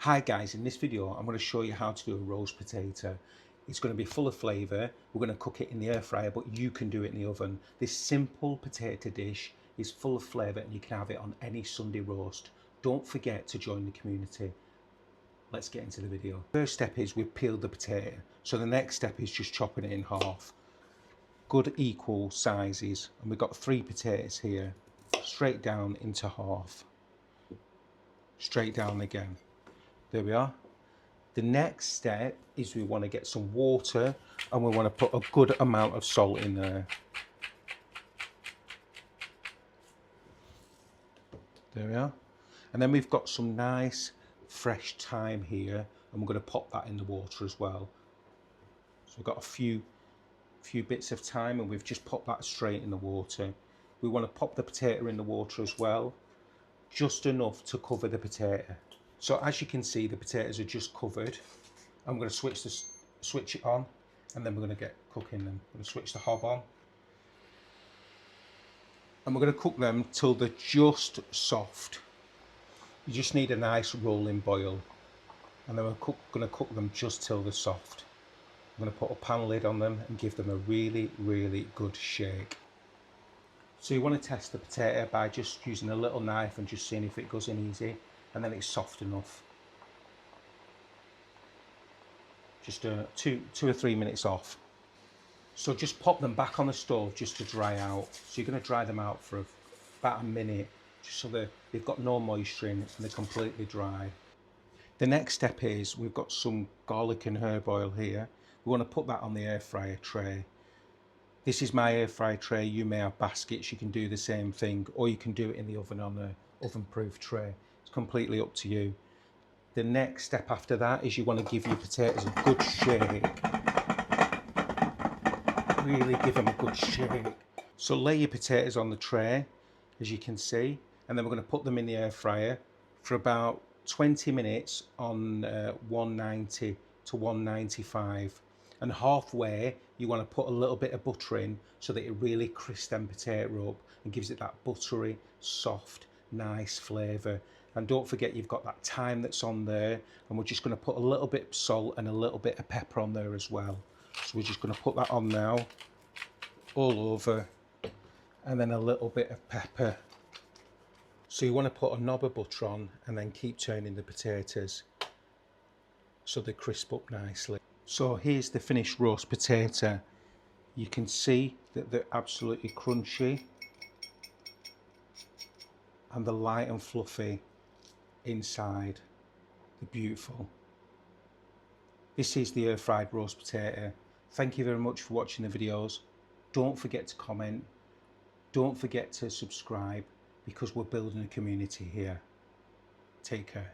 Hi guys, in this video I'm going to show you how to do a roast potato. It's going to be full of flavour. We're going to cook it in the air fryer, but you can do it in the oven. This simple potato dish is full of flavour and you can have it on any Sunday roast. Don't forget to join the community. Let's get into the video. First step is we've peeled the potato. So the next step is just chopping it in half. Good equal sizes. And we've got 3 potatoes here. Straight down into half. Straight down again. There we are. The next step is we want to get some water and we want to put a good amount of salt in there. There we are. And then we've got some nice fresh thyme here and we're going to pop that in the water as well. So we've got a few bits of thyme and we've just popped that straight in the water. We want to pop the potato in the water as well, just enough to cover the potato. So as you can see, the potatoes are just covered. I'm going to switch it on, and then we're going to get cooking them. I'm going to switch the hob on, and we're going to cook them till they're just soft. You just need a nice rolling boil, and then we're going to cook them just till they're soft. I'm going to put a pan lid on them and give them a really good shake. So you want to test the potato by just using a little knife and just seeing if it goes in easy. And then it's soft enough. Just 2 or 3 minutes off. So just pop them back on the stove just to dry out. So you're going to dry them out for about a minute, just so they've got no moisture in and they're completely dry. The next step is we've got some garlic and herb oil here. We want to put that on the air fryer tray. This is my air fryer tray. You may have baskets, you can do the same thing, or you can do it in the oven on an oven-proof tray. It's completely up to you. The next step after that is you want to give your potatoes a good shake. Really give them a good shake. So lay your potatoes on the tray, as you can see, and then we're going to put them in the air fryer for about 20 minutes on 190 to 195. And halfway you want to put a little bit of butter in so that it really crisps them potato up and gives it that buttery, soft, nice flavour. And don't forget you've got that thyme that's on there, and we're just going to put a little bit of salt and a little bit of pepper on there as well. So we're just going to put that on now, all over, and then a little bit of pepper. So you want to put a knob of butter on and then keep turning the potatoes so they crisp up nicely. So here's the finished roast potato. You can see that they're absolutely crunchy and they're light and fluffy inside. They're beautiful. This is the air fried roast potato. Thank you very much for watching the videos. Don't forget to comment. Don't forget to subscribe, because we're building a community here. Take care.